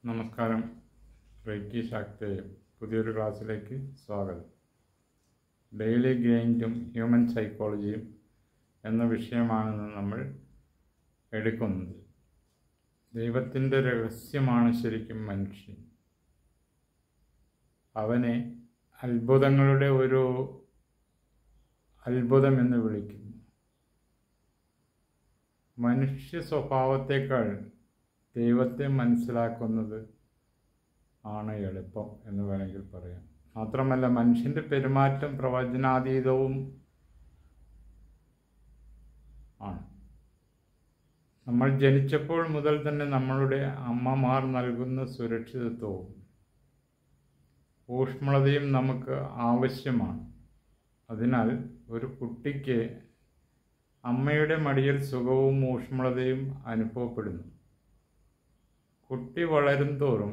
നമസ്കാരം. റേക്കി ശാക്തേ പുതിയൊരു ക്ലാസ്സിലേക്ക് സ്വാഗതം. ഡെയിലി ഗ്രൈൻഡും ഹ്യൂമൻ സൈക്കോളജിയും എന്ന വിഷയമാണ് നമ്മൾ എടുക്കുന്നത്. ദൈവത്തിൻ്റെ രഹസ്യമാണ് ശരിക്കും മനുഷ്യൻ. അവനെ അത്ഭുതങ്ങളുടെ ഒരു അത്ഭുതമെന്ന് വിളിക്കുന്നു. മനുഷ്യ സ്വഭാവത്തേക്കാൾ ദൈവത്തെ മനസ്സിലാക്കുന്നത് ആണ് എളുപ്പം എന്ന് വേണമെങ്കിൽ പറയാം. മാത്രമല്ല, മനുഷ്യൻ്റെ പെരുമാറ്റം പ്രവചനാതീതവും ആണ്. നമ്മൾ ജനിച്ചപ്പോൾ മുതൽ തന്നെ നമ്മളുടെ അമ്മമാർ നൽകുന്ന സുരക്ഷിതത്വവും ഊഷ്മളതയും നമുക്ക് ആവശ്യമാണ്. അതിനാൽ ഒരു കുട്ടിക്ക് അമ്മയുടെ മടിയിൽ സുഖവും ഊഷ്മളതയും അനുഭവപ്പെടുന്നു. കുട്ടി വളരും തോറും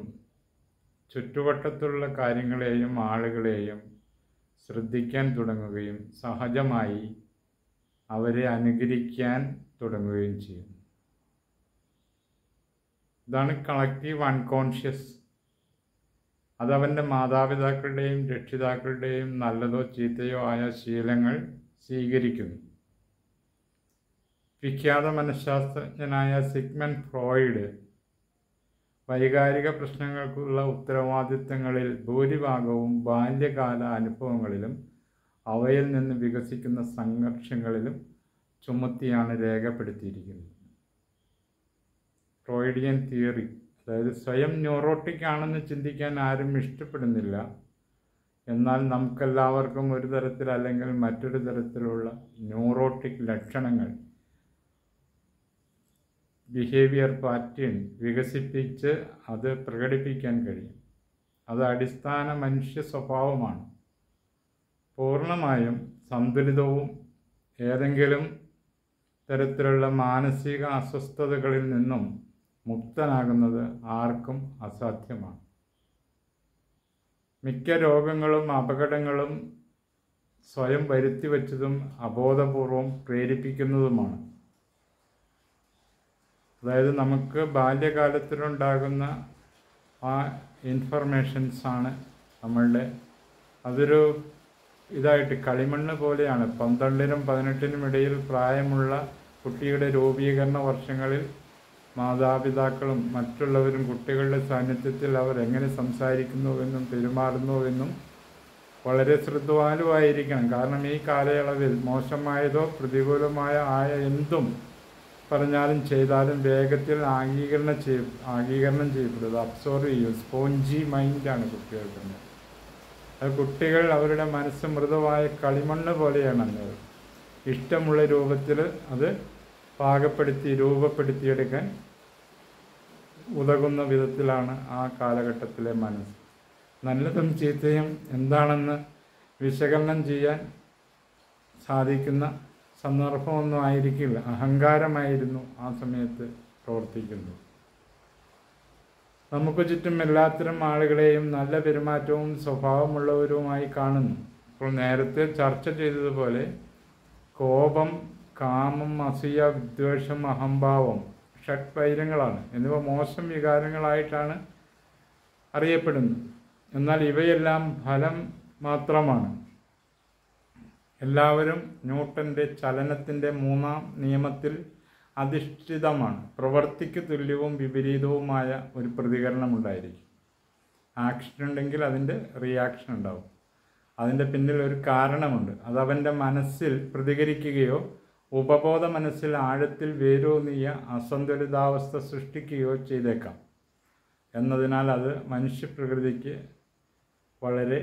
ചുറ്റുവട്ടത്തുള്ള കാര്യങ്ങളെയും ആളുകളെയും ശ്രദ്ധിക്കാൻ തുടങ്ങുകയും സഹജമായി അവരെ അനുകരിക്കാൻ തുടങ്ങുകയും ചെയ്യും. ഇതാണ് കളക്റ്റീവ് അൺകോൺഷ്യസ്. അതവൻ്റെ മാതാപിതാക്കളുടെയും രക്ഷിതാക്കളുടെയും നല്ലതോ ചീത്തയോ ആയ ശീലങ്ങൾ സ്വീകരിക്കുന്നു. വിഖ്യാത മനഃശാസ്ത്രജ്ഞനായ സിഗ്മണ്ട് ഫ്രോയിഡ് വൈകാരിക പ്രശ്നങ്ങൾക്കുള്ള ഉത്തരവാദിത്തങ്ങളിൽ ഭൂരിഭാഗവും ബാല്യകാല അനുഭവങ്ങളിലും അവയിൽ നിന്ന് വികസിക്കുന്ന സംഘർഷങ്ങളിലും ചുമത്തിയാണ് രേഖപ്പെടുത്തിയിരിക്കുന്നത്. ഫ്രോയിഡിയൻ തിയറി, അതായത് സ്വയം ന്യൂറോട്ടിക് ആണെന്ന് ചിന്തിക്കാൻ ആരും ഇഷ്ടപ്പെടുന്നില്ല. എന്നാൽ നമുക്കെല്ലാവർക്കും ഒരു തരത്തിൽ അല്ലെങ്കിൽ മറ്റൊരു തരത്തിലുള്ള ന്യൂറോട്ടിക് ലക്ഷണങ്ങൾ, ബിഹേവിയർ പാറ്റേൺ വികസിപ്പിച്ച് അത് പ്രകടിപ്പിക്കാൻ കഴിയും. അത് അടിസ്ഥാന മനുഷ്യ സ്വഭാവമാണ്. പൂർണ്ണമായും സന്തുലിതവും ഏതെങ്കിലും തരത്തിലുള്ള മാനസിക അസ്വസ്ഥതകളിൽ നിന്നും മുക്തനാകുന്നത് ആർക്കും അസാധ്യമാണ്. മിക്ക രോഗങ്ങളും അപകടങ്ങളും സ്വയം വരുത്തിവെച്ചതും അബോധപൂർവം പ്രേരിപ്പിക്കുന്നതുമാണ്. അതായത് നമുക്ക് ബാല്യകാലത്തിലുണ്ടാകുന്ന ആ ഇൻഫർമേഷൻസാണ് നമ്മളുടെ, അതൊരു ഇതായിട്ട് കളിമണ്ണ് പോലെയാണ്. 12നും 18നും ഇടയിൽ പ്രായമുള്ള കുട്ടിയുടെ രൂപീകരണ വർഷങ്ങളിൽ മാതാപിതാക്കളും മറ്റുള്ളവരും കുട്ടികളുടെ സാന്നിധ്യത്തിൽ അവർ എങ്ങനെ സംസാരിക്കുന്നുവെന്നും പെരുമാറുന്നുവെന്നും വളരെ ശ്രദ്ധാലുവായിരിക്കണം. കാരണം ഈ കാലയളവിൽ മോശമായതോ പ്രതികൂലമായ എന്തും പറഞ്ഞാലും ചെയ്താലും വേഗത്തിൽ ആഗീകരണം ചെയ്യപ്പെടുന്നത്, അബ്സോർവ് ചെയ്യും. സ്പോഞ്ചി മൈൻഡാണ് കുട്ടികൾക്ക്. അത് കുട്ടികൾ അവരുടെ മനസ്സ് മൃദുവായ കളിമണ്ണ് പോലെയാണ്. ഇഷ്ടമുള്ള രൂപത്തിൽ അത് രൂപപ്പെടുത്തിയെടുക്കാൻ ഉതകുന്ന വിധത്തിലാണ് ആ കാലഘട്ടത്തിലെ മനസ്സ്. നല്ലതും ചീത്തയും എന്താണെന്ന് വിശകലനം ചെയ്യാൻ സാധിക്കുന്ന സന്ദർഭമൊന്നും ആയിരിക്കില്ല. അഹങ്കാരമായിരുന്നു ആ സമയത്ത് പ്രവർത്തിക്കുന്നത്. നമുക്ക് ചുറ്റും എല്ലാത്തരം ആളുകളെയും നല്ല പെരുമാറ്റവും സ്വഭാവമുള്ളവരുമായി കാണുന്നു. ഇപ്പോൾ നേരത്തെ ചർച്ച ചെയ്തതുപോലെ കോപം, കാമം, അസൂയ, വിദ്വേഷം, അഹംഭാവം, ഷഡ്വൈരങ്ങളാണ്. എന്നിവ മോശം വികാരങ്ങളായിട്ടാണ് അറിയപ്പെടുന്നത്. എന്നാൽ ഇവയെല്ലാം ഫലം മാത്രമാണ്. എല്ലാവരും ന്യൂട്ടൻ്റെ ചലനത്തിൻ്റെ 3-ാം നിയമത്തിൽ അധിഷ്ഠിതമാണ്. പ്രവൃത്തിക്ക് തുല്യവും വിപരീതവുമായ ഒരു പ്രതികരണം ഉണ്ടായിരിക്കും. ആക്ഷൻ ഉണ്ടെങ്കിൽ അതിൻ്റെ റിയാക്ഷൻ ഉണ്ടാവും. അതിൻ്റെ പിന്നിൽ ഒരു കാരണമുണ്ട്. അതവൻ്റെ മനസ്സിൽ പ്രതികരിക്കുകയോ ഉപബോധ മനസ്സിൽ ആഴത്തിൽ വേരൂന്നിയ അസന്തുലിതാവസ്ഥ സൃഷ്ടിക്കുകയോ ചെയ്തേക്കാം. എന്നതിനാൽ അത് മനുഷ്യപ്രകൃതിക്ക് വളരെ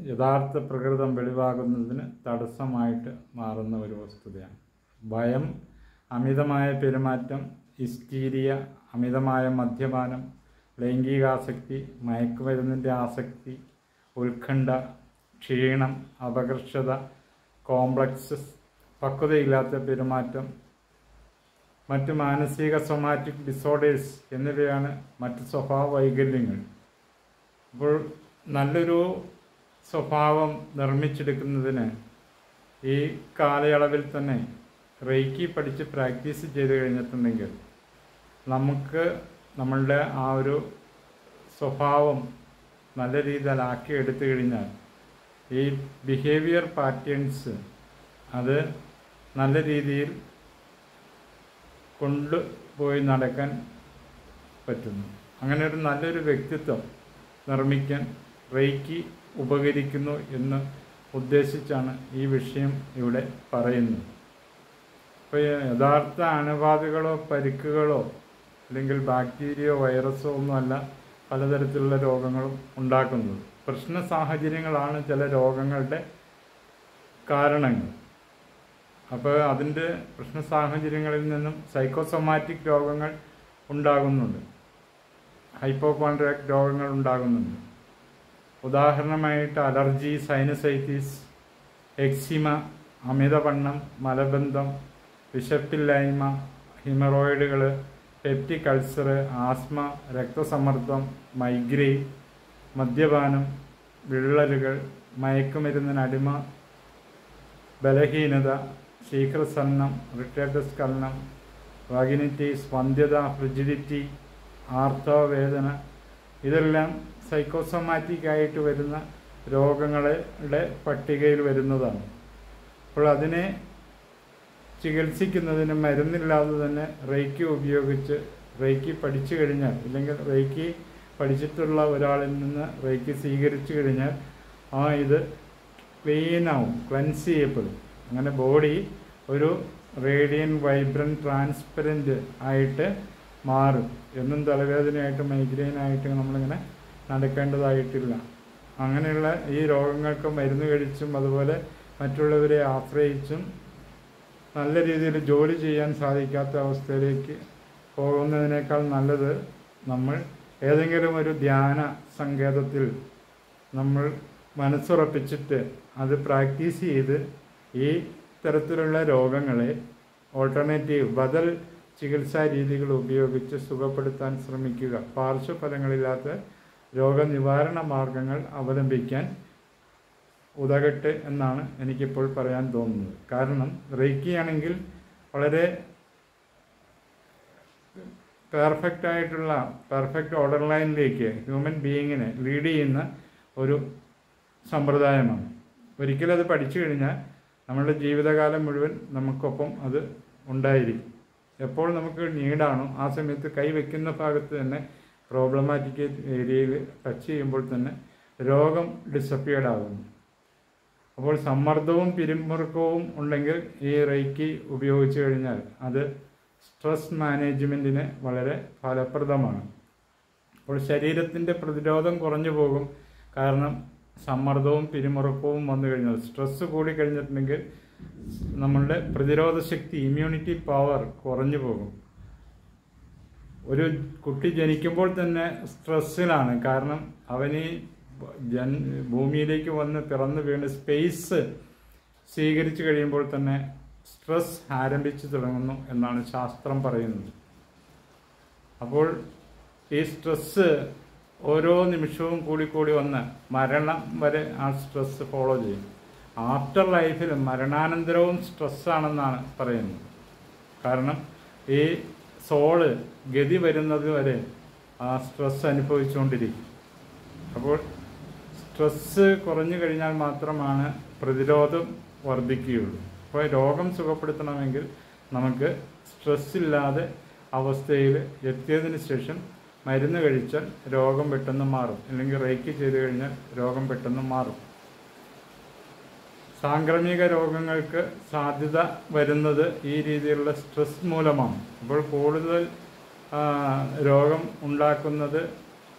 യഥാർത്ഥ പ്രകൃതം വെളിവാകുന്നതിന് തടസ്സമായിട്ട് മാറുന്ന ഒരു വസ്തുതയാണ്. ഭയം, അമിതമായ പെരുമാറ്റം, ഹിസ്റ്റീരിയ, അമിതമായ മദ്യപാനം, ലൈംഗികാസക്തി, മയക്കുമരുന്നിൻ്റെ ആസക്തി, ഉത്കണ്ഠ, ക്ഷീണം, അപകർഷത, കോംപ്ലക്സസ്, പക്വതയില്ലാത്ത പെരുമാറ്റം, മറ്റ് മാനസിക സൊമാറ്റിക് ഡിസോർഡേഴ്സ് എന്നിവയാണ് മറ്റ് സ്വഭാവ വൈകല്യങ്ങൾ. അപ്പോൾ നല്ലൊരു സ്വഭാവം നിർമ്മിച്ചെടുക്കുന്നതിന് ഈ കാലയളവിൽ തന്നെ റേക്കി പഠിച്ച് പ്രാക്ടീസ് ചെയ്ത് കഴിഞ്ഞിട്ടുണ്ടെങ്കിൽ നമുക്ക് നമ്മളുടെ ആ ഒരു സ്വഭാവം നല്ല രീതിയിലാക്കി എടുത്തു കഴിഞ്ഞാൽ ഈ ബിഹേവിയർ പാറ്റേൺസ് അത് നല്ല രീതിയിൽ കൊണ്ടുപോയി നടക്കാൻ പറ്റുന്നു. അങ്ങനെ ഒരു നല്ലൊരു വ്യക്തിത്വം നിർമ്മിക്കാൻ റെയ്ക്കി ഉപകരിക്കുന്നു എന്ന് ഉദ്ദേശിച്ചാണ് ഈ വിഷയം ഇവിടെ പറയുന്നത്. അപ്പോൾ യഥാർത്ഥ അണുബാധകളോ പരിക്കുകളോ അല്ലെങ്കിൽ ബാക്ടീരിയയോ വൈറസോ ഒന്നുമല്ല പലതരത്തിലുള്ള രോഗങ്ങളും ഉണ്ടാക്കുന്നത്. പ്രശ്ന സാഹചര്യങ്ങളാണ് ചില രോഗങ്ങളുടെ കാരണങ്ങൾ. അപ്പോൾ അതിൻ്റെ പ്രശ്ന സാഹചര്യങ്ങളിൽ നിന്നും സൈക്കോസൊമാറ്റിക് രോഗങ്ങൾ ഉണ്ടാകുന്നുണ്ട്, ഹൈപ്പോകോൺഡ്രിയാക് രോഗങ്ങൾ ഉണ്ടാകുന്നുണ്ട്. ഉദാഹരണമായിട്ട് അലർജി, സൈനസൈറ്റിസ്, എക്സിമ, അമിതവണ്ണം, മലബന്ധം, വിശപ്പില്ലായ്മ, ഹിമറോയിഡുകൾ, പെപ്റ്റിക് അൾസർ, ആസ്മ, രക്തസമ്മർദ്ദം, മൈഗ്രെയിൻ, മദ്യപാനം, വിള്ളലുകൾ, മയക്കുമരുന്നിനടിമ, ബലഹീനത, ശീഘ്രസന്നം, റിട്ടേർഡ് സ്ഖലനം, വാഗിനിറ്റീസ്, വന്ധ്യത, ഫ്രിജിഡിറ്റി, ആർത്തവവേദന, ഇതെല്ലാം സൈക്കോസൊമാറ്റിക് ആയിട്ട് വരുന്ന രോഗങ്ങളുടെ പട്ടികയിൽ വരുന്നതാണ്. അപ്പോൾ അതിനെ ചികിത്സിക്കുന്നതിന് മരുന്നില്ലാതെ തന്നെ റെയ്ക്കി ഉപയോഗിച്ച് റെയ്ക്കി പഠിച്ചു കഴിഞ്ഞാൽ, ഇല്ലെങ്കിൽ റെയ്ക്കി പഠിച്ചിട്ടുള്ള ഒരാളിൽ നിന്ന് റെയ്ക്കി സ്വീകരിച്ചു കഴിഞ്ഞാൽ ഇത് ക്ലീനാവും, ക്ലൻസ് ചെയ്യപ്പെടും. അങ്ങനെ ബോഡി ഒരു റേഡിയൻ, വൈബ്രൻറ്റ്, ട്രാൻസ്പെറൻറ്റ് ആയിട്ട് മാറും. എന്നും തലവേദനയായിട്ട് മൈഗ്രെയിനായിട്ട് നമ്മളിങ്ങനെ നടക്കേണ്ടതായിട്ടില്ല. അങ്ങനെയുള്ള ഈ രോഗങ്ങൾക്ക് മരുന്ന് കഴിച്ചും അതുപോലെ മറ്റുള്ളവരെ ആശ്രയിച്ചും നല്ല രീതിയിൽ ജോലി ചെയ്യാൻ സാധിക്കാത്ത അവസ്ഥയിലേക്ക് പോകുന്നതിനേക്കാൾ നല്ലത് നമ്മൾ ഏതെങ്കിലും ഒരു ധ്യാന സങ്കേതത്തിൽ നമ്മൾ മനസ്സുറപ്പിച്ചിട്ട് അത് പ്രാക്ടീസ് ചെയ്ത് ഈ തരത്തിലുള്ള രോഗങ്ങളെ ഓൾട്ടർനേറ്റീവ് ബദൽ ചികിത്സാ രീതികൾ ഉപയോഗിച്ച് സുഖപ്പെടുത്താൻ ശ്രമിക്കുക. പാർശ്വഫലങ്ങളില്ലാത്ത രോഗനിവാരണ മാർഗങ്ങൾ അവലംബിക്കാൻ ഉതകട്ടെ എന്നാണ് എനിക്കിപ്പോൾ പറയാൻ തോന്നുന്നത്. കാരണം റെയ്ക്കി ആണെങ്കിൽ വളരെ പെർഫെക്റ്റ് ഓർഡർ ലൈനിലേക്ക് ഹ്യൂമൻ ബീയിങ്ങിനെ ലീഡ് ചെയ്യുന്ന ഒരു സമ്പ്രദായമാണ്. ഒരിക്കലും അത് പഠിച്ചു കഴിഞ്ഞാൽ നമ്മളുടെ ജീവിതകാലം മുഴുവൻ നമുക്കൊപ്പം അത് ഉണ്ടായിരിക്കും. എപ്പോൾ നമുക്ക് നീഡാണോ ആ സമയത്ത് കൈവയ്ക്കുന്ന ഭാഗത്ത് തന്നെ പ്രോബ്ലമാറ്റിക് ഏരിയയിൽ ടച്ച് ചെയ്യുമ്പോൾ തന്നെ രോഗം ഡിസപ്പിയർഡ് ആകുന്നു. അപ്പോൾ സമ്മർദ്ദവും പിരിമുറുക്കവും ഉണ്ടെങ്കിൽ ഈ റെയ്ക്കി ഉപയോഗിച്ച് കഴിഞ്ഞാൽ അത് സ്ട്രെസ് മാനേജ്മെൻറ്റിന് വളരെ ഫലപ്രദമാണ്. അപ്പോൾ ശരീരത്തിൻ്റെ പ്രതിരോധം കുറഞ്ഞു പോകും. കാരണം സമ്മർദ്ദവും പിരിമുറുക്കവും വന്നു കഴിഞ്ഞാൽ, സ്ട്രെസ്സ് കൂടി കഴിഞ്ഞിട്ടുണ്ടെങ്കിൽ നമ്മളുടെ പ്രതിരോധ ശക്തി, ഇമ്മ്യൂണിറ്റി പവർ കുറഞ്ഞു പോകും. ഒരു കുട്ടി ജനിക്കുമ്പോൾ തന്നെ സ്ട്രെസ്സിലാണ്. കാരണം അവന് ഭൂമിയിലേക്ക് വന്ന് പിറന്നു വീണ് സ്പേസ് സ്വീകരിച്ചു കഴിയുമ്പോൾ തന്നെ സ്ട്രെസ് ആരംഭിച്ചു തുടങ്ങുന്നു എന്നാണ് ശാസ്ത്രം പറയുന്നത്. അപ്പോൾ ഈ സ്ട്രെസ്സ് ഓരോ നിമിഷവും കൂടി വന്ന് മരണം വരെ ആ സ്ട്രെസ് ഫോളോ ചെയ്യും. ആഫ്റ്റർ ലൈഫിൽ മരണാനന്തരവും സ്ട്രെസ്സാണെന്നാണ് പറയുന്നത്. കാരണം ഈ സോള് ഗതി വരുന്നത് വരെ ആ സ്ട്രെസ് അനുഭവിച്ചുകൊണ്ടിരിക്കും. അപ്പോൾ സ്ട്രെസ്സ് കുറഞ്ഞു കഴിഞ്ഞാൽ മാത്രമാണ് പ്രതിരോധം വർദ്ധിക്കുകയുള്ളൂ. അപ്പോൾ രോഗം സുഖപ്പെടുത്തണമെങ്കിൽ നമുക്ക് സ്ട്രെസ്സില്ലാതെ അവസ്ഥയിൽ എത്തിയതിന് ശേഷം മരുന്ന് കഴിച്ചാൽ രോഗം പെട്ടെന്ന് മാറും. അല്ലെങ്കിൽ റെയ്ക്കി ചെയ്ത് കഴിഞ്ഞാൽ രോഗം പെട്ടെന്ന് മാറും. സാംക്രമിക രോഗങ്ങൾക്ക് സാധ്യത വരുന്നത് ഈ രീതിയിലുള്ള സ്ട്രെസ് മൂലമാണ്. അപ്പോൾ കൂടുതൽ രോഗം ഉണ്ടാക്കുന്നത്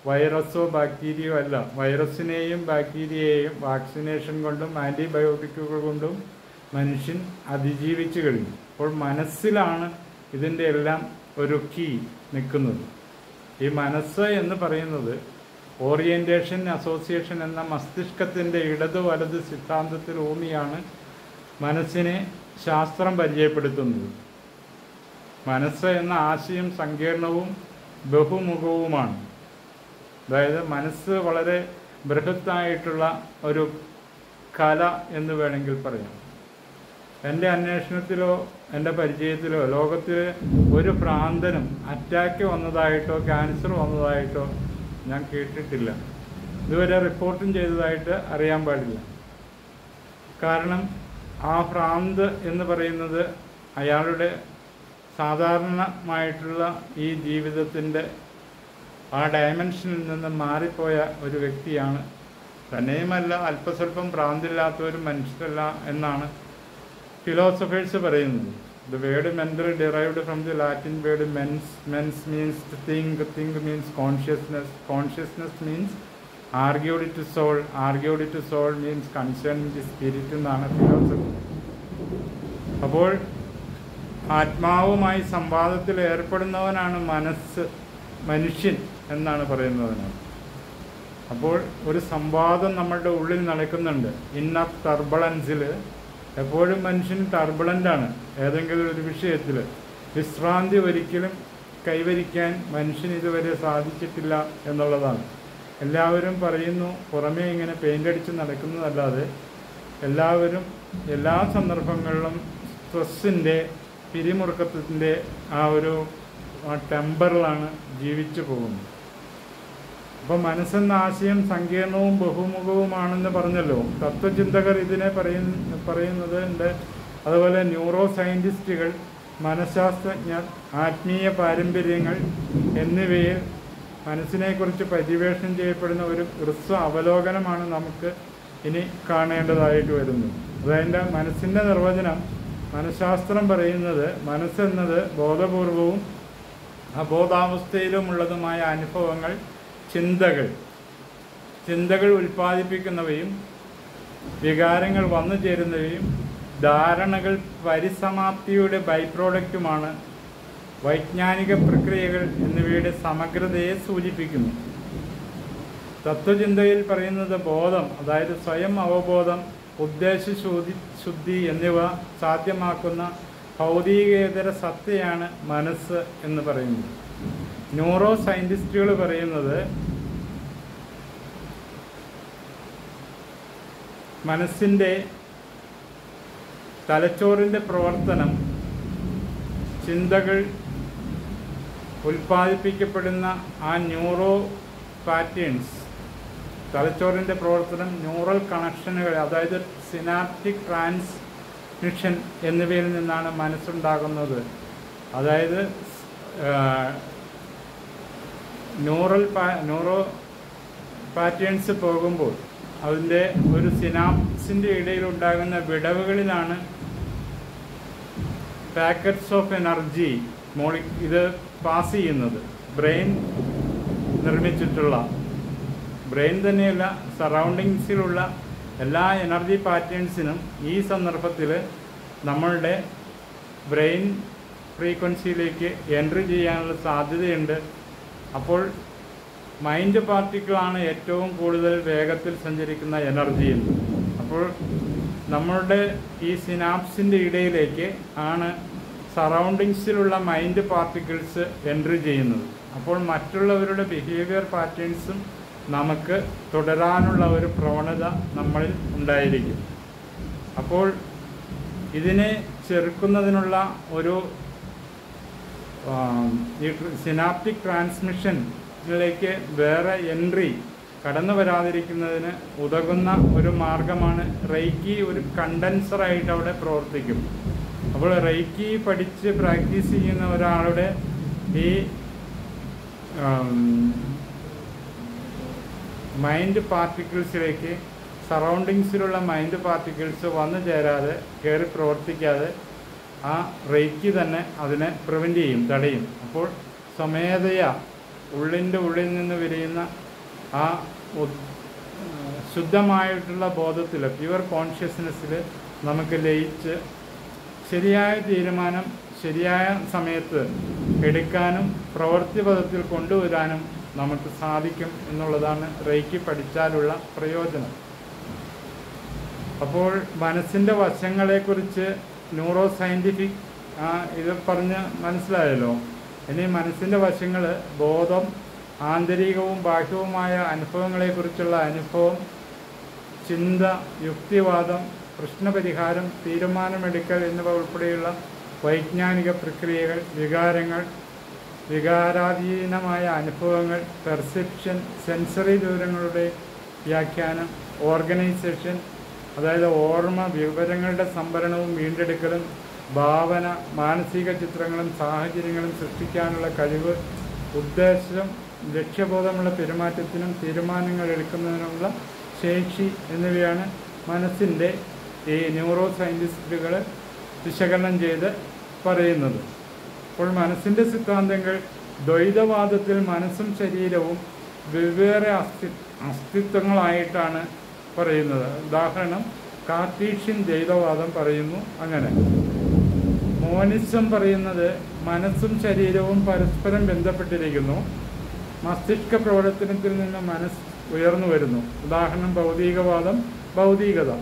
വൈറസോ ബാക്ടീരിയയോ അല്ല. വൈറസിനെയും ബാക്ടീരിയയെയും വാക്സിനേഷൻ കൊണ്ടും ആൻറ്റിബയോട്ടിക്കുകൾ കൊണ്ടും മനുഷ്യൻ അതിജീവിച്ചു കഴിഞ്ഞു. അപ്പോൾ മനസ്സിലാണ് ഇതിൻ്റെ എല്ലാം ഒരു കീ നിൽക്കുന്നത്. ഈ മനസ്സ് എന്ന് പറയുന്നത് ഓറിയൻറ്റേഷൻ അസോസിയേഷൻ എന്ന മസ്തിഷ്കത്തിൻ്റെ ഇടത് വലത് സിദ്ധാന്തത്തിൽ ഊന്നിയാണ് മനസ്സിനെ ശാസ്ത്രം പരിചയപ്പെടുത്തുന്നത്. മനസ്സ് എന്ന ആശയം സങ്കീർണവും ബഹുമുഖവുമാണ്. അതായത് മനസ്സ് വളരെ ബൃഹത്തായിട്ടുള്ള ഒരു കല എന്ന് വേണമെങ്കിൽ പറയാം. എൻ്റെ അന്വേഷണത്തിലോ എൻ്റെ പരിചയത്തിലോ ലോകത്തിൽ ഒരു ഭ്രാന്തനും അറ്റാക്ക് വന്നതായിട്ടോ ക്യാൻസർ വന്നതായിട്ടോ ഞാൻ കേട്ടിട്ടില്ല. ഇതുവരെ റിപ്പോർട്ടും ചെയ്തതായിട്ട് അറിയാൻ പാടില്ല. കാരണം ആ ഭ്രാന്ത് എന്ന് പറയുന്നത് അയാളുടെ സാധാരണമായിട്ടുള്ള ഈ ജീവിതത്തിൻ്റെ ആ ഡയമെൻഷനിൽ നിന്ന് മാറിപ്പോയ ഒരു വ്യക്തിയാണ്. തന്നെയുമല്ല, അല്പസ്വല്പം ഭ്രാന്തില്ലാത്തവരും മനുഷ്യരല്ല എന്നാണ് ഫിലോസഫേഴ്സ് പറയുന്നത്. The word mental derived from the Latin word mens. Mens means to think. Think means consciousness. Consciousness means argued to soul. Argued to soul means concerning the spirit എന്നാണ് ഫിലോസഫി. അപ്പോൾ ആത്മാവുമായി സംവാദത്തിൽ ഏർപ്പെടുന്നവനാണ് മനുഷ്യൻ എന്നാണ് പറയുന്നതിനാണ്. അപ്പോൾ ഒരു സംവാദം നമ്മളുടെ ഉള്ളിൽ നടക്കുന്നുണ്ട്. ഇന്നർ ടർബുലൻസിൽ എപ്പോഴും മനുഷ്യൻ ടർബുലൻ്റാണ്. ഏതെങ്കിലും ഒരു വിഷയത്തിൽ വിശ്രാന്തി ഒരിക്കലും കൈവരിക്കാൻ മനുഷ്യന് ഇതുവരെ സാധിച്ചിട്ടില്ല എന്നുള്ളതാണ്. എല്ലാവരും പറയുന്നു, പുറമേ ഇങ്ങനെ പെയിൻ്റടിച്ച് നടക്കുന്നതല്ലാതെ എല്ലാവരും എല്ലാ സന്ദർഭങ്ങളിലും സ്ട്രെസ്സിൻ്റെ പിരിമുറുക്കത്തിൻ്റെ ആ ഒരു ടെമ്പറിലാണ് ജീവിച്ചു പോകുന്നത്. അപ്പോൾ മനസ്സെന്ന ആശയം സങ്കീർണവും ബഹുമുഖവുമാണെന്ന് പറഞ്ഞല്ലോ. തത്വചിന്തകർ ഇതിനെ പറയുന്നത് ഉണ്ട്. അതുപോലെ ന്യൂറോ സയൻറ്റിസ്റ്റുകൾ, മനഃശാസ്ത്രജ്ഞർ, ആത്മീയ പാരമ്പര്യങ്ങൾ എന്നിവയിൽ മനസ്സിനെക്കുറിച്ച് പര്യവേഷണം ചെയ്യപ്പെടുന്ന ഒരു ഹ്രസ്വ അവലോകനമാണ് നമുക്ക് ഇനി കാണേണ്ടതായിട്ട് വരുന്നത്. അതായത് മനസ്സിൻ്റെ നിർവചനം മനഃശാസ്ത്രം പറയുന്നത് മനസ്സെന്നത് ബോധപൂർവവും അബോധാവസ്ഥയിലുമുള്ളതുമായ അനുഭവങ്ങൾ, ചിന്തകൾ ഉൽപ്പാദിപ്പിക്കുന്നവയും വികാരങ്ങൾ വന്നു ചേരുന്നവയും ധാരണകൾ പരിസമാപ്തിയുടെ ബൈപ്രോഡക്റ്റുമാണ്. വൈജ്ഞാനിക പ്രക്രിയകൾ എന്നിവയുടെ സമഗ്രതയെ സൂചിപ്പിക്കുന്നു. തത്വചിന്തയിൽ പറയുന്നത് ബോധം, അതായത് സ്വയം അവബോധം, ഉദ്ദേശശുദ്ധി എന്നിവ സാധ്യമാക്കുന്ന ഭൗതികേതര സത്തയാണ് മനസ്സ് എന്ന് പറയുന്നത്. ന്യൂറോ സയൻറ്റിസ്റ്റുകൾ പറയുന്നത് മനസ്സിൻ്റെ തലച്ചോറിൻ്റെ പ്രവർത്തനം, ചിന്തകൾ ഉൽപ്പാദിപ്പിക്കപ്പെടുന്ന ആ ന്യൂറോ പാറ്റേൺസ്, തലച്ചോറിൻ്റെ പ്രവർത്തനം, ന്യൂറൽ കണക്ഷനുകൾ, അതായത് സിനാപ്റ്റിക് ട്രാൻസ്മിഷൻ എന്നിവയിൽ നിന്നാണ് മനസ്സുണ്ടാകുന്നത്. അതായത് ന്യൂറോ പാറ്റേൺസ് പോകുമ്പോൾ അതിൻ്റെ ഒരു സിനാപ്സിൻ്റെ ഇടയിലുണ്ടാകുന്ന വിടവുകളിലാണ് പാക്കറ്റ്സ് ഓഫ് എനർജി ഇത് പാസ് ചെയ്യുന്നത്. ബ്രെയിൻ നിർമ്മിച്ചിട്ടുള്ള, ബ്രെയിൻ തന്നെയല്ല സറൗണ്ടിങ്സിലുള്ള എല്ലാ എനർജി പാറ്റേൺസിനും ഈ സന്ദർഭത്തിൽ നമ്മളുടെ ബ്രെയിൻ ഫ്രീക്വൻസിയിലേക്ക് എൻട്രി ചെയ്യാനുള്ള സാധ്യതയുണ്ട്. അപ്പോൾ മൈൻഡ് പാർട്ടിക്കിളാണ് ഏറ്റവും കൂടുതൽ വേഗത്തിൽ സഞ്ചരിക്കുന്ന എനർജിയിൽ. അപ്പോൾ നമ്മളുടെ ഈ സിനാപ്സിൻ്റെ ഇടയിലേക്ക് ആണ് സറൗണ്ടിങ്സിലുള്ള മൈൻഡ് പാർട്ടിക്കിൾസ് എൻട്രി ചെയ്യുന്നത്. അപ്പോൾ മറ്റുള്ളവരുടെ ബിഹേവിയർ പാറ്റേൺസും നമുക്ക് തുടരാനുള്ള ഒരു പ്രവണത നമ്മളിൽ ഉണ്ടായിരിക്കും. അപ്പോൾ ഇതിനെ ചെറുക്കുന്നതിനുള്ള ഒരു ഈ സിനാപ്റ്റിക് ട്രാൻസ്മിഷനിലേക്ക് വേറെ എൻട്രി കടന്നു വരാതിരിക്കുന്നതിന് ഉതകുന്ന ഒരു മാർഗമാണ് റെയ്ക്കി. ഒരു കണ്ടൻസറായിട്ട് അവിടെ പ്രവർത്തിക്കും. അപ്പോൾ റെയ്ക്കി പഠിച്ച് പ്രാക്ടീസ് ചെയ്യുന്ന ഒരാളുടെ ഈ മൈൻഡ് പാർട്ടിക്കിൾസിലേക്ക്, സറൗണ്ടിങ്സിലുള്ള മൈൻഡ് പാർട്ടിക്കിൾസ് വന്നു ചേരാതെ, കയറി പ്രവർത്തിക്കാതെ ആ റെയ്ക്കി തന്നെ അതിനെ പ്രിവെൻറ്റ് ചെയ്യും, തടയും. അപ്പോൾ സ്വമേധയാ ഉള്ളിൻ്റെ ഉള്ളിൽ നിന്ന് വിരിയുന്ന ആ ശുദ്ധമായിട്ടുള്ള ബോധത്തിൽ, പ്യുവർ കോൺഷ്യസ്നെസ്സിൽ നമുക്ക് ലയിച്ച് ശരിയായ തീരുമാനം ശരിയായ സമയത്ത് എടുക്കാനും പ്രവൃത്തിപഥത്തിൽ കൊണ്ടുവരാനും നമുക്ക് സാധിക്കും എന്നുള്ളതാണ് റെയ്ക്കി പഠിച്ചാലുള്ള പ്രയോജനം. അപ്പോൾ മനസ്സിൻ്റെ വശങ്ങളെക്കുറിച്ച് ന്യൂറോ സയൻറ്റിഫിക് ഇത് പറഞ്ഞ് മനസ്സിലായല്ലോ. ഇനി മനസ്സിൻ്റെ വശങ്ങൾ ബോധം, ആന്തരികവും ബാഹ്യവുമായ അനുഭവങ്ങളെക്കുറിച്ചുള്ള അനുഭവം, ചിന്ത, യുക്തിവാദം, പ്രശ്നപരിഹാരം, തീരുമാനമെടുക്കൽ എന്നിവ ഉൾപ്പെടെയുള്ള വൈജ്ഞാനിക പ്രക്രിയകൾ, വികാരങ്ങൾ, വികാരാധീനമായ അനുഭവങ്ങൾ, പെർസെപ്ഷൻ, സെൻസറി വിവരങ്ങളുടെ വ്യാഖ്യാനം, ഓർഗനൈസേഷൻ, അതായത് ഓർമ്മ, വിവരങ്ങളുടെ സംഭരണവും വീണ്ടെടുക്കലും, ഭാവന, മാനസിക ചിത്രങ്ങളും സാഹചര്യങ്ങളും സൃഷ്ടിക്കാനുള്ള കഴിവ്, ഉദ്ദേശം, ലക്ഷ്യബോധമുള്ള പെരുമാറ്റത്തിനും തീരുമാനങ്ങൾ എടുക്കുന്നതിനുള്ള ശേഷി എന്നിവയാണ് മനസ്സിൻ്റെ ഈ ന്യൂറോ സയൻറ്റിസ്റ്റുകൾ വിശകലനം ചെയ്ത് പറയുന്നത്. അപ്പോൾ മനസ്സിൻ്റെ സിദ്ധാന്തങ്ങൾ ദ്വൈതവാദത്തിൽ മനസ്സും ശരീരവും വെവ്വേറെ അസ്തിത്വങ്ങളായിട്ടാണ് പറയുന്നത്. ഉദാഹരണം, കാർട്ടീഷ്യൻ ദ്വൈതവാദം പറയുന്നു അങ്ങനെ. മോനിസം പറയുന്നത് മനസ്സും ശരീരവും പരസ്പരം ബന്ധപ്പെട്ടിരിക്കുന്നു, മസ്തിഷ്ക പ്രവർത്തനത്തിൽ നിന്ന് മനസ്സ് ഉയർന്നു വരുന്നു. ഉദാഹരണം, ഭൗതികവാദം, ഭൗതികത.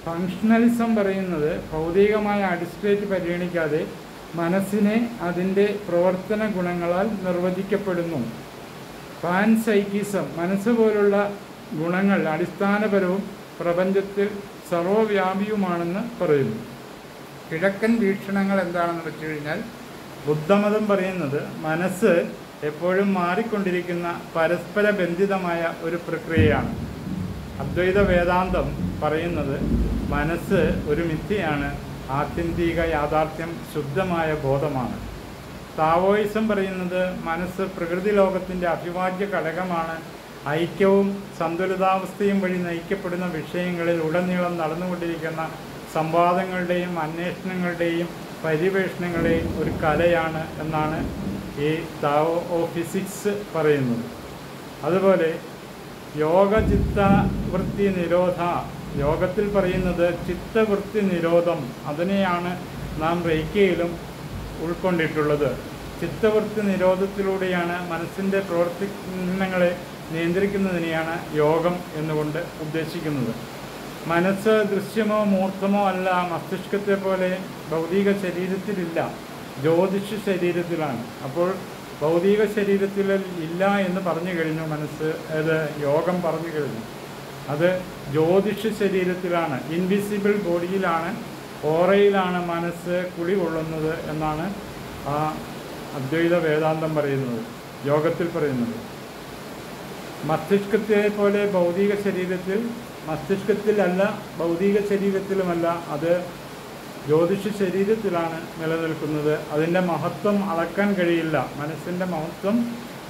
ഫങ്ഷണലിസം പറയുന്നത് ഭൗതികമായ അഡിസ്ട്രേറ്റ് പരിഗണിക്കാതെ മനസ്സിനെ അതിൻ്റെ പ്രവർത്തന ഗുണങ്ങളാൽ നിർവചിക്കപ്പെടുന്നു. പാൻസൈക്കിസം മനസ്സ് പോലുള്ള ഗുണങ്ങൾ അടിസ്ഥാനപരവും പ്രപഞ്ചത്തിൽ സർവവ്യാപിയുമാണെന്ന് പറയുന്നു. കിഴക്കൻ വീക്ഷണങ്ങൾ എന്താണെന്ന് വെച്ച് കഴിഞ്ഞാൽ, ബുദ്ധമതം പറയുന്നത് മനസ്സ് എപ്പോഴും മാറിക്കൊണ്ടിരിക്കുന്ന പരസ്പര ബന്ധിതമായ ഒരു പ്രക്രിയയാണ്. അദ്വൈത വേദാന്തം പറയുന്നത് മനസ്സ് ഒരു മിഥ്യയാണ്, ആത്യന്തിക യാഥാർത്ഥ്യം ശുദ്ധമായ ബോധമാണ്. താവോയിസം പറയുന്നത് മനസ്സ് പ്രകൃതി ലോകത്തിൻ്റെ അവിഭാജ്യ ഘടകമാണ്, ഐക്യവും സന്തുലിതാവസ്ഥയും വഴി നയിക്കപ്പെടുന്ന വിഷയങ്ങളിൽ ഉടനീളം നടന്നുകൊണ്ടിരിക്കുന്ന സംവാദങ്ങളുടെയും അന്വേഷണങ്ങളുടെയും പര്യവേഷണങ്ങളുടെയും ഒരു കലയാണ് എന്നാണ് ഈ താവോ ഓഫ് ഫിസിക്സ് പറയുന്നത്. അതുപോലെ യോഗ ചിത്തവൃത്തി നിരോധ, യോഗത്തിൽ പറയുന്നത് ചിത്തവൃത്തി നിരോധം, അതിനെയാണ് നാം റെയ്ക്കിയിലും ഉൾക്കൊണ്ടിട്ടുള്ളത്. ചിത്തവൃത്തി നിരോധത്തിലൂടെയാണ് മനസ്സിൻ്റെ പ്രവർത്തനങ്ങളെ നിയന്ത്രിക്കുന്നതിനെയാണ് യോഗം എന്നുകൊണ്ട് ഉദ്ദേശിക്കുന്നത്. മനസ്സ് ദൃശ്യമോ മൂർത്തമോ അല്ല, മസ്തിഷ്കത്തെ പോലെ ഭൗതിക ശരീരത്തിലില്ല, ജ്യോതിഷ ശരീരത്തിലാണ്. അപ്പോൾ ഭൗതിക ശരീരത്തിൽ ഇല്ല എന്ന് പറഞ്ഞു കഴിഞ്ഞു മനസ്സ്, അത് യോഗം പറഞ്ഞു കഴിഞ്ഞു. അത് ജ്യോതിഷ ശരീരത്തിലാണ്, ഇൻവിസിബിൾ ബോഡിയിലാണ്, ഓറയിലാണ് മനസ്സ് കുടികൊള്ളുന്നത് എന്നാണ് ആ അദ്വൈത വേദാന്തം പറയുന്നത്, യോഗത്തിൽ പറയുന്നത്. മസ്തിഷ്കത്തെ പോലെ ഭൗതിക ശരീരത്തിൽ, മസ്തിഷ്കത്തിലല്ല, ഭൗതിക ശരീരത്തിലുമല്ല, അത് ജ്യോതിഷ ശരീരത്തിലാണ് നിലനിൽക്കുന്നത്. അതിൻ്റെ മഹത്വം അളക്കാൻ കഴിയില്ല, മനസ്സിൻ്റെ മഹത്വം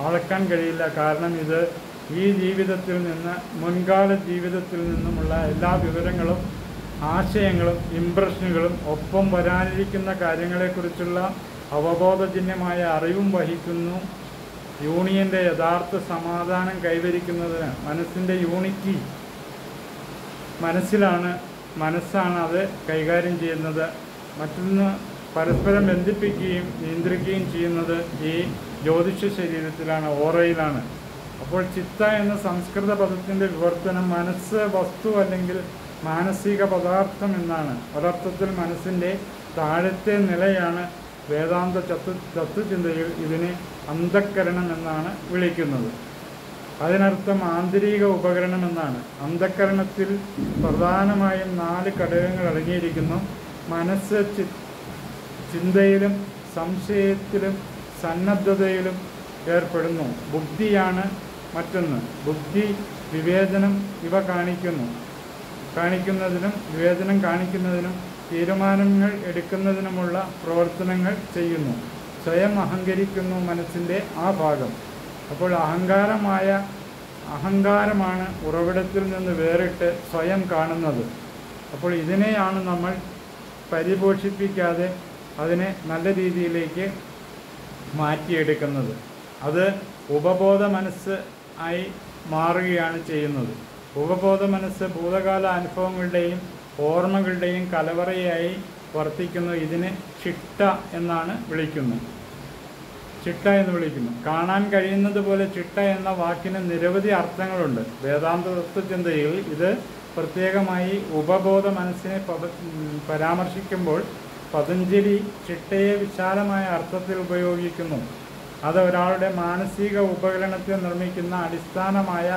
അളക്കാൻ കഴിയില്ല. കാരണം ഇത് ഈ ജീവിതത്തിൽ നിന്ന്, മുൻകാല ജീവിതത്തിൽ നിന്നുമുള്ള എല്ലാ വിവരങ്ങളും ആശയങ്ങളും ഇംപ്രഷനുകളും ഒപ്പം വരാനിരിക്കുന്ന കാര്യങ്ങളെക്കുറിച്ചുള്ള അവബോധജന്യമായ അറിവും വഹിക്കുന്നു. യൂണിയൻ്റെ യഥാർത്ഥ സമാധാനം കൈവരിക്കുന്നതിന് മനസ്സിൻ്റെ യൂണിറ്റി മനസ്സാണ് അത് കൈകാര്യം ചെയ്യുന്നത്. മറ്റൊന്ന് പരസ്പരം ബന്ധിപ്പിക്കുകയും നിയന്ത്രിക്കുകയും ചെയ്യുന്നത് ഈ ജ്യോതിഷ ശരീരത്തിലാണ്, ഓറയിലാണ്. അപ്പോൾ ചിത്ത എന്ന സംസ്കൃത പദത്തിൻ്റെ വിവർത്തനം മനസ്സ്, വസ്തു അല്ലെങ്കിൽ മാനസിക പദാർത്ഥം എന്നാണ്. ഒരർത്ഥത്തിൽ മനസ്സിൻ്റെ താഴത്തെ നിലയാണ്. വേദാന്ത തത്വചിന്തയിൽ ഇതിനെ അന്ധക്കരണം എന്നാണ് വിളിക്കുന്നത്. അതിനർത്ഥം ആന്തരിക ഉപകരണം എന്നാണ്. അന്ധക്കരണത്തിൽ പ്രധാനമായും 4 ഘടകങ്ങൾ അടങ്ങിയിരിക്കുന്നു. മനസ്സ് ചിന്തയിലും സംശയത്തിലും സന്നദ്ധതയിലും ഏർപ്പെടുന്നു. ബുദ്ധിയാണ് മറ്റൊന്ന്. ബുദ്ധി വിവേചനം ഇവ വിവേചനം കാണിക്കുന്നതിനും തീരുമാനങ്ങൾ എടുക്കുന്നതിനുമുള്ള പ്രവർത്തനങ്ങൾ ചെയ്യുന്നു. സ്വയം അഹങ്കരിക്കുന്നു മനസ്സിൻ്റെ ആ ഭാഗം. അപ്പോൾ അഹങ്കാരമാണ് ഉറവിടത്തിൽ നിന്ന് വേറിട്ട് സ്വയം കാണുന്നത്. അപ്പോൾ ഇതിനെയാണ് നമ്മൾ പരിപോഷിപ്പിക്കാതെ അതിനെ നല്ല രീതിയിലേക്ക് മാറ്റിയെടുക്കുന്നത്. അത് ഉപബോധ മനസ്സ് ആയി മാറുകയാണ് ചെയ്യുന്നത്. ഉപബോധ മനസ്സ് ഭൂതകാല അനുഭവങ്ങളുടെയും ഓർമ്മകളുടെയും കലവറയായി വർത്തിക്കുന്നു. ഇതിനെ ചിട്ട എന്നാണ് വിളിക്കുന്നത്. കാണാൻ കഴിയുന്നത് പോലെ ചിട്ട എന്ന വാക്കിന് നിരവധി അർത്ഥങ്ങളുണ്ട്. വേദാന്ത തത്വചിന്തയിൽ ഇത് പ്രത്യേകമായി ഉപബോധ മനസ്സിനെ പരാമർശിക്കുമ്പോൾ പതഞ്ജലി ചിട്ടയെ വിശാലമായ അർത്ഥത്തിൽ ഉപയോഗിക്കുന്നു. അത് ഒരാളുടെ മാനസിക ഉപകരണത്തെ നിർമ്മിക്കുന്ന അടിസ്ഥാനമായ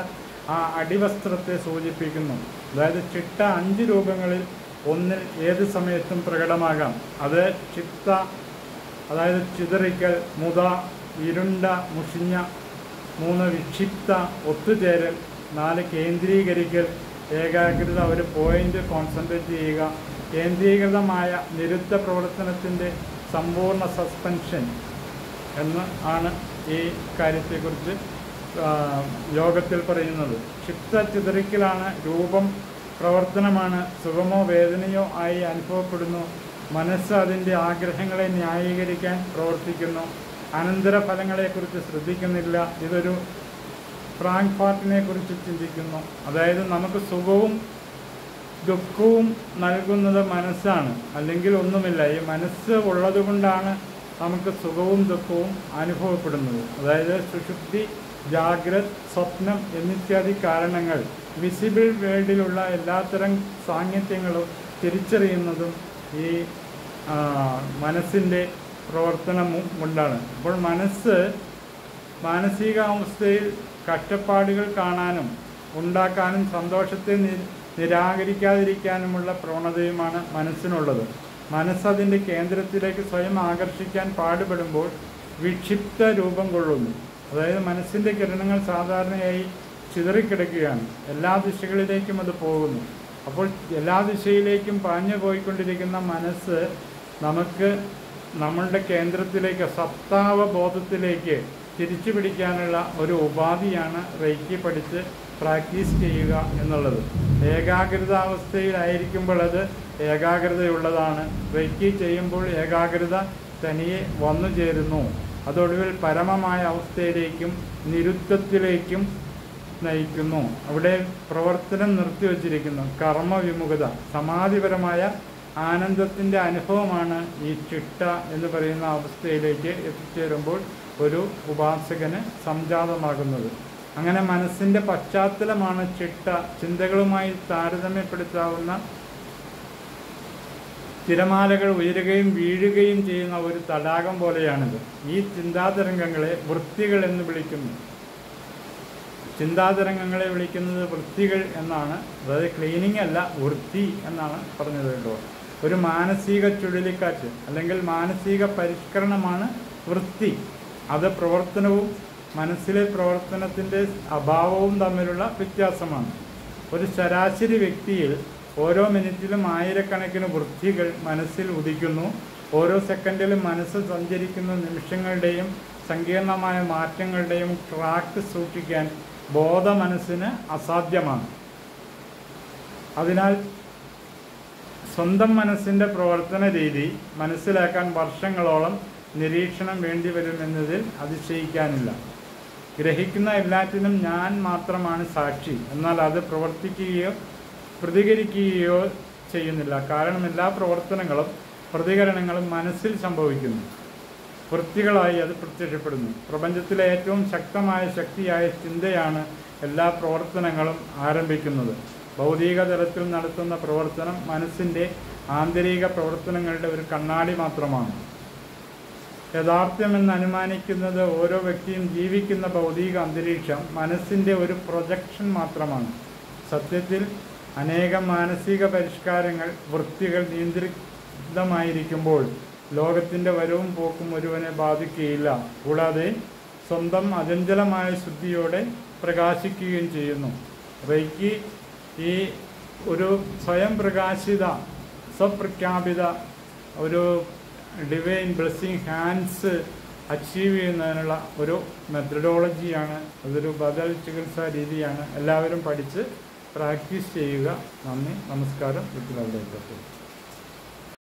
ആ അടിവസ്ത്രത്തെ സൂചിപ്പിക്കുന്നു. അതായത് ചിട്ട 5 രൂപങ്ങളിൽ ഒന്നിൽ ഏത് സമയത്തും പ്രകടമാകാം. അത് ക്ഷിപ്ത, അതായത് ചിതറിക്കൽ, മുത, ഇരുണ്ട, മുഷിഞ്ഞ. 3 വിക്ഷിപ്ത, ഒത്തുചേരൽ. 4 കേന്ദ്രീകരിക്കൽ, ഏകാഗ്രത, ഒരു പോയിന്റ് കോൺസെൻട്രേറ്റ് ചെയ്യുക. കേന്ദ്രീകൃതമായ നിരുദ്ധ പ്രവർത്തനത്തിൻ്റെ സമ്പൂർണ്ണ സസ്പെൻഷൻ എന്ന് ആണ് ഈ കാര്യത്തെക്കുറിച്ച് യോഗത്തിൽ പറയുന്നത്. ക്ഷിപ്ത ചിതറിക്കലാണ്, രൂപം പ്രവർത്തനമാണ്, സുഖമോ വേദനയോ ആയി അനുഭവപ്പെടുന്നു. മനസ്സ് അതിൻ്റെ ആഗ്രഹങ്ങളെ ന്യായീകരിക്കാൻ പ്രവർത്തിക്കുന്നു. അനന്തരഫലങ്ങളെക്കുറിച്ച് ശ്രദ്ധിക്കുന്നില്ല. ഇതൊരു ഫ്രാങ്ക്ഫർട്ടിനെ കുറിച്ച് ചിന്തിക്കുന്നു. അതായത് നമുക്ക് സുഖവും ദുഃഖവും നൽകുന്നത് മനസ്സാണ്, അല്ലെങ്കിൽ ഒന്നുമില്ല. ഈ മനസ്സ് ഉള്ളത് കൊണ്ടാണ് നമുക്ക് സുഖവും ദുഃഖവും അനുഭവപ്പെടുന്നത്. അതായത് സുഷുപ്തി, ജാഗ്രത്, സ്വപ്നം എന്നിത്യാദി കാരണങ്ങൾ, വിസിബിൾ വേൾഡിലുള്ള എല്ലാത്തരം സാന്നിധ്യങ്ങളും തിരിച്ചറിയുന്നതും ഈ മനസ്സിൻ്റെ പ്രവർത്തനം കൊണ്ടാണ്. അപ്പോൾ മനസ്സ് മാനസികാവസ്ഥയിൽ കഷ്ടപ്പാടുകൾ കാണാനും ഉണ്ടാക്കാനും സന്തോഷത്തെ നിരാകരിക്കാതിരിക്കാനുമുള്ള പ്രവണതയുമാണ് മനസ്സിനുള്ളത്. മനസ്സതിൻ്റെ കേന്ദ്രത്തിലേക്ക് സ്വയം ആകർഷിക്കാൻ പാടുപെടുമ്പോൾ വിക്ഷിപ്ത രൂപം കൊള്ളുന്നു. അതായത് മനസ്സിൻ്റെ കിരണങ്ങൾ സാധാരണയായി ചിതറിക്കിടക്കുകയാണ്. എല്ലാ ദിശകളിലേക്കും അത് പോകുന്നു. അപ്പോൾ എല്ലാ ദിശയിലേക്കും പാഞ്ഞു പോയിക്കൊണ്ടിരിക്കുന്ന മനസ്സ് നമുക്ക് നമ്മളുടെ കേന്ദ്രത്തിലേക്ക്, സത്താവബോധത്തിലേക്ക് തിരിച്ചു പിടിക്കാനുള്ള ഒരു ഉപാധിയാണ് റെയ്ക്കി പഠിച്ച് പ്രാക്ടീസ് ചെയ്യുക എന്നുള്ളത്. ഏകാഗ്രതാവസ്ഥയിലായിരിക്കുമ്പോൾ അത് ഏകാഗ്രതയുള്ളതാണ്. റെയ്ക്കി ചെയ്യുമ്പോൾ ഏകാഗ്രത തനിയെ വന്നു ചേരുന്നു. അതൊടുവിൽ പരമമായ അവസ്ഥയിലേക്കും നിരുദ്ധത്തിലേക്കും നയിക്കുന്നു. അവിടെ പ്രവർത്തനം നിർത്തിവച്ചിരിക്കുന്നു. കർമ്മവിമുഖത, സമാധിപരമായ ആനന്ദത്തിൻ്റെ അനുഭവമാണ് ഈ ചിട്ട എന്ന് പറയുന്ന അവസ്ഥയിലേക്ക് എത്തിച്ചേരുമ്പോൾ ഒരു ഉപാസകന് സംജാതമാകുന്നത്. അങ്ങനെ മനസ്സിൻ്റെ പശ്ചാത്തലമാണ് ചിട്ട. ചിന്തകളുമായി താരതമ്യപ്പെടുത്താവുന്ന തിരമാലകൾ ഉയരുകയും വീഴുകയും ചെയ്യുന്ന ഒരു തടാകം പോലെയാണിത്. ഈ ചിന്താതരംഗങ്ങളെ വൃത്തികൾ എന്ന് വിളിക്കുന്നു. ചിന്താതരംഗങ്ങളെ വിളിക്കുന്നത് വൃത്തികൾ എന്നാണ്. അതായത് ക്ലീനിങ് അല്ല, വൃത്തി എന്നാണ് പറഞ്ഞത് കേട്ടോ. ഒരു മാനസിക ചുഴലിക്കാറ്റ് അല്ലെങ്കിൽ മാനസിക പരിഷ്കരണമാണ് വൃത്തി. അത് പ്രവർത്തനവും മനസ്സിലെ പ്രവർത്തനത്തിൻ്റെ അഭാവവും തമ്മിലുള്ള വ്യത്യാസമാണ്. ഒരു ശരാശരി വ്യക്തിയിൽ ഓരോ മിനിറ്റിലും ആയിരക്കണക്കിന് വൃത്തികൾ മനസ്സിൽ ഉദിക്കുന്നു. ഓരോ സെക്കൻഡിലും മനസ്സ് സഞ്ചരിക്കുന്ന നിമിഷങ്ങളുടെയും സങ്കീർണമായ മാറ്റങ്ങളുടെയും ട്രാക്ക് സൂക്ഷിക്കാൻ ബോധ മനസ്സിന് അസാധ്യമാണ്. അതിനാൽ സ്വന്തം മനസ്സിൻ്റെ പ്രവർത്തന രീതി മനസ്സിലാക്കാൻ വർഷങ്ങളോളം നിരീക്ഷണം വേണ്ടിവരുമെന്നതിൽ അതിശയിക്കാനില്ല. ഗ്രഹിക്കുന്ന എല്ലാറ്റിനും ഞാൻ മാത്രമാണ് സാക്ഷി. എന്നാൽ അത് പ്രവർത്തിക്കുകയോ പ്രതികരിക്കുകയോ ചെയ്യുന്നില്ല. കാരണം എല്ലാ പ്രവർത്തനങ്ങളും പ്രതികരണങ്ങളും മനസ്സിൽ സംഭവിക്കുന്നു. വൃത്തികളായി അത് പ്രത്യക്ഷപ്പെടുന്നു. പ്രപഞ്ചത്തിലെ ഏറ്റവും ശക്തമായ ശക്തിയായ ചിന്തയാണ് എല്ലാ പ്രവർത്തനങ്ങളും ആരംഭിക്കുന്നത്. ഭൗതിക തലത്തിൽ നടത്തുന്ന പ്രവർത്തനം മനസ്സിൻ്റെ ആന്തരിക പ്രവർത്തനങ്ങളുടെ ഒരു കണ്ണാടി മാത്രമാണ്. യഥാർത്ഥ്യമെന്ന് അനുമാനിക്കുന്നത് ഓരോ വ്യക്തിയും ജീവിക്കുന്ന ഭൗതിക അന്തരീക്ഷം മനസ്സിൻ്റെ ഒരു പ്രൊജക്ഷൻ മാത്രമാണ്. സത്യത്തിൽ അനേകം മാനസിക പരിഷ്കാരങ്ങൾ, വൃത്തികൾ നിയന്ത്രിതമായിരിക്കുമ്പോൾ ലോകത്തിൻ്റെ വരവും പോക്കും ഒരുവനെ ബാധിക്കുകയില്ല. കൂടാതെ സ്വന്തം അചഞ്ചലമായ ശുദ്ധിയോടെ പ്രകാശിക്കുകയും ചെയ്യുന്നു. റെയ്ക്കി ഈ ഒരു സ്വയം പ്രകാശിത, സ്വപ്രഖ്യാപിത ഒരു ഡിവൈൻ ബ്ലെസ്സിങ് ഹാൻഡ്സ് അച്ചീവ് ചെയ്യുന്നതിനുള്ള ഒരു മെത്തഡോളജിയാണ്. അതൊരു ബദൽ ചികിത്സാ രീതിയാണ്. എല്ലാവരും പഠിച്ച് പ്രാക്ടീസ് ചെയ്യുക. നന്ദി, നമസ്കാരം. വീട്ടിൽ